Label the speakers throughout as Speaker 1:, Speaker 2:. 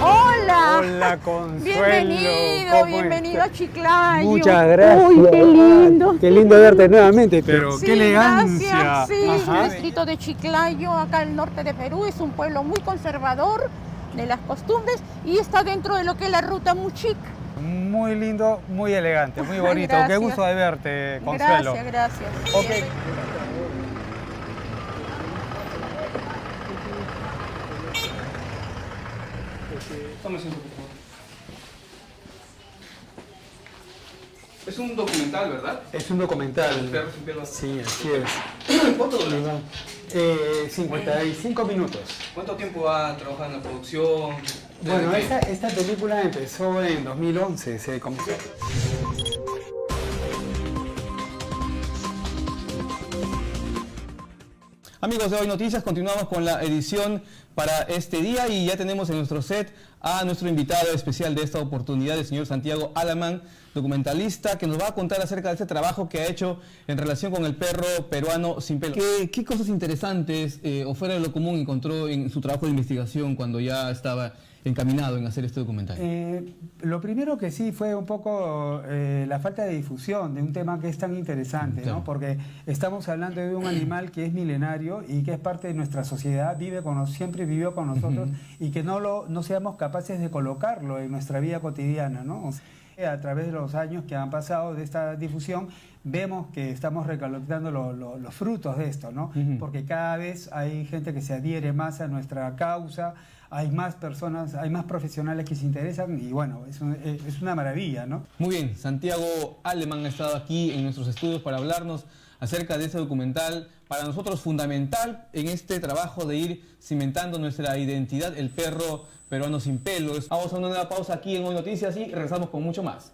Speaker 1: Hola, Consuelo.
Speaker 2: Bienvenido a Chiclayo.
Speaker 1: Muchas gracias.
Speaker 2: Uy, qué lindo.
Speaker 1: Qué lindo verte nuevamente, pero
Speaker 2: Sí,
Speaker 1: qué elegancia.
Speaker 2: gracias. Sí,
Speaker 1: Ajá.
Speaker 2: el distrito de Chiclayo, acá al norte de Perú, es un pueblo muy conservador de las costumbres y está dentro de lo que es la ruta Muchic.
Speaker 1: Muy lindo, muy elegante, muy bonito.
Speaker 2: Gracias.
Speaker 1: Qué gusto de verte, Consuelo.
Speaker 2: Gracias.
Speaker 1: Ok.
Speaker 3: Tómese un poquito. Es un documental, ¿verdad?
Speaker 1: Es un documental.
Speaker 3: El perro sin pelo.
Speaker 1: Sí, así es.
Speaker 3: ¿Cuánto dura?
Speaker 1: 55 minutos.
Speaker 3: ¿Cuánto tiempo ha trabajado en la producción?
Speaker 1: Bueno,
Speaker 3: ¿Desde qué?
Speaker 1: esta película empezó en 2011, se comenzó.
Speaker 3: Amigos de Hoy Noticias, continuamos con la edición para este día y ya tenemos en nuestro set a nuestro invitado especial de esta oportunidad, el señor Santiago Alamán, documentalista, que nos va a contar acerca de este trabajo que ha hecho en relación con el perro peruano sin pelo. ¿Qué cosas interesantes o fuera de lo común encontró en su trabajo de investigación cuando ya estaba encaminado en hacer este documental?
Speaker 1: Lo primero que sí fue un poco la falta de difusión de un tema que es tan interesante,
Speaker 3: Claro.
Speaker 1: ¿no? Porque estamos hablando de un animal que es milenario y que es parte de nuestra sociedad, siempre vivió con nosotros y que no seamos capaces de colocarlo en nuestra vida cotidiana, ¿no? A través de los años que han pasado de esta difusión, vemos que estamos recolectando los frutos de esto, ¿no? Porque cada vez hay gente que se adhiere más a nuestra causa, hay más personas, hay más profesionales que se interesan y bueno, es una maravilla, ¿no?
Speaker 3: Muy bien, Santiago Alemán ha estado aquí en nuestros estudios para hablarnos acerca de este documental, para nosotros fundamental en este trabajo de ir cimentando nuestra identidad, el perro peruano sin pelo. Vamos a una nueva pausa aquí en Hoy Noticias y regresamos con mucho más.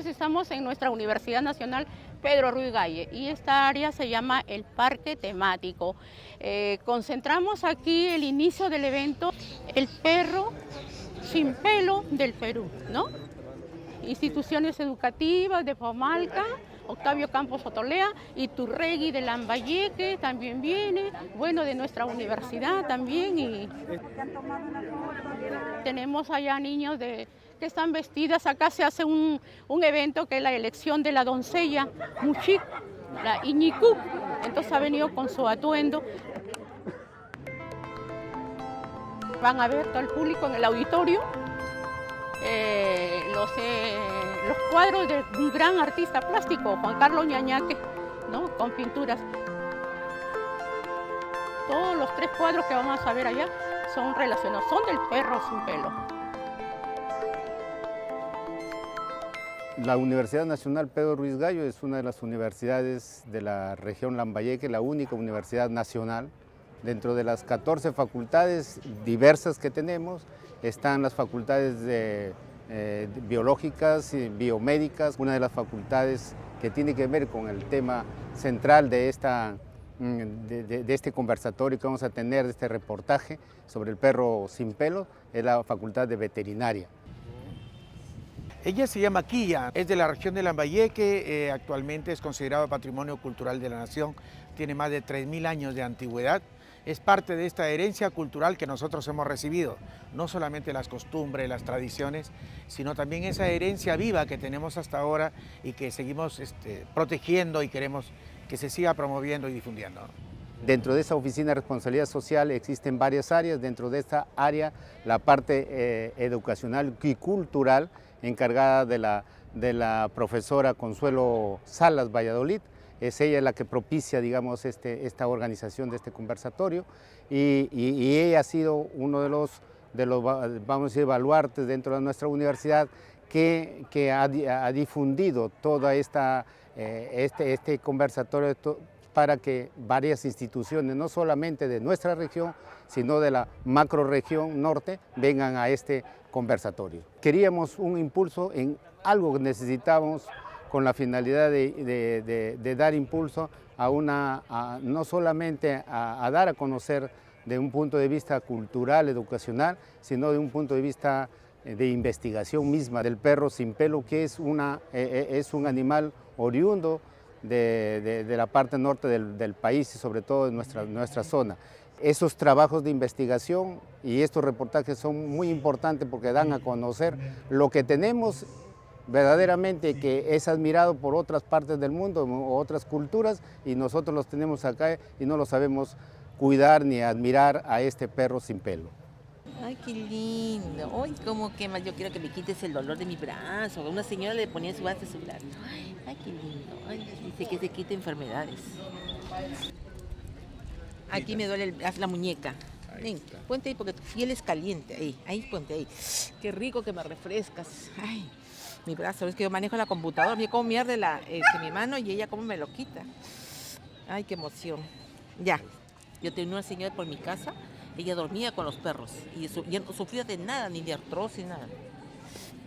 Speaker 2: Estamos en nuestra Universidad Nacional Pedro Ruiz Galle y esta área se llama el Parque Temático. Concentramos aquí el inicio del evento, el perro sin pelo del Perú, ¿no? Instituciones educativas de Pomalca, Octavio Campos Otolea, Iturregui de Lambayeque también viene, bueno, de nuestra universidad también. Y tenemos allá niños que están vestidas. Acá se hace un evento que es la elección de la doncella Muchic, la Iñicú. Entonces ha venido con su atuendo. Van a ver todo el público en el auditorio los cuadros de un gran artista plástico, Juan Carlos Ñañaque, ¿no? Con pinturas. Todos los 3 cuadros que vamos a ver allá son relacionados, son del perro sin pelo.
Speaker 4: La Universidad Nacional Pedro Ruiz Gallo es una de las universidades de la región Lambayeque, la única universidad nacional Dentro de las 14 facultades diversas que tenemos, están las facultades biológicas y biomédicas, una de las facultades que tiene que ver con el tema central de este conversatorio que vamos a tener, de este reportaje sobre el perro sin pelo, es la Facultad de Veterinaria.
Speaker 5: Ella se llama Quilla, es de la región de Lambayeque, actualmente es considerado Patrimonio Cultural de la Nación, tiene más de 3000 años de antigüedad. Es parte de esta herencia cultural que nosotros hemos recibido, no solamente las costumbres, las tradiciones, sino también esa herencia viva que tenemos hasta ahora y que seguimos protegiendo y queremos que se siga promoviendo y difundiendo.
Speaker 4: Dentro de esa oficina de responsabilidad social existen varias áreas. Dentro de esta área, la parte educacional y cultural, encargada de la profesora Consuelo Salas Valladolid. Es ella la que propicia, digamos, esta organización de este conversatorio, y ella ha sido uno de los vamos a decir, baluartes dentro de nuestra universidad que ha difundido toda este conversatorio para que varias instituciones, no solamente de nuestra región, sino de la macrorregión norte, vengan a este conversatorio. Queríamos un impulso en algo que necesitábamos, con la finalidad de dar impulso no solamente a dar a conocer de un punto de vista cultural, educacional, sino de un punto de vista de investigación misma del perro sin pelo, que es un animal oriundo de la parte norte del país y sobre todo de nuestra zona. Esos trabajos de investigación y estos reportajes son muy importantes porque dan a conocer lo que tenemos verdaderamente, que es admirado por otras partes del mundo o otras culturas, y nosotros los tenemos acá y no lo sabemos cuidar ni admirar a este perro sin pelo.
Speaker 6: Ay, qué lindo. Ay, cómo quema. Yo quiero que me quites el dolor de mi brazo. Una señora le ponía en su base celular. Ay, qué lindo. Ay, dice que se quita enfermedades. Aquí me duele la muñeca. Ven, ponte ahí porque tu piel es caliente. Ahí, ponte ahí. Qué rico que me refrescas. Ay, mi brazo, es que yo manejo la computadora, mira cómo mierde mi mano y ella cómo me lo quita. Ay, qué emoción. Ya, yo tenía una señora por mi casa, ella dormía con los perros y ya no sufría de nada, ni de artrosis, nada.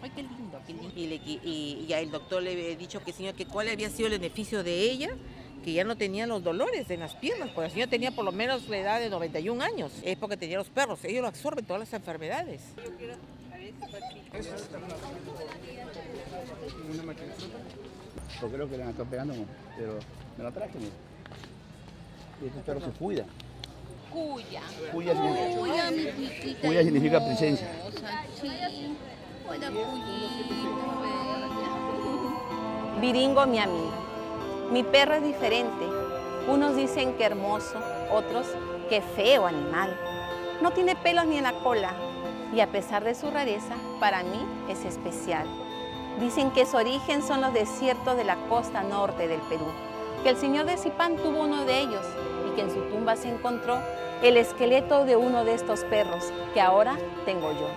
Speaker 6: Ay, qué lindo, qué lindo. Y ya el doctor le había dicho que señora, que cuál había sido el beneficio de ella, que ya no tenía los dolores en las piernas, porque la señora tenía por lo menos la edad de 91 años, es porque tenía los perros, ellos lo absorben todas las enfermedades.
Speaker 7: Yo creo que le están pegando, pero me lo traje, mira. Y este perro se cuida.
Speaker 8: Cuya.
Speaker 7: Cuya significa,
Speaker 8: Cuya, mi chiquita.
Speaker 7: cuya significa presencia.
Speaker 8: Sí. Hola, Cuyito, bella.
Speaker 9: Viringo Miami. Mi perro es diferente. Unos dicen que hermoso, otros que feo animal. No tiene pelos ni en la cola y a pesar de su rareza, para mí es especial. Dicen que su origen son los desiertos de la costa norte del Perú, que el señor de Zipán tuvo uno de ellos y que en su tumba se encontró el esqueleto de uno de estos perros que ahora tengo yo.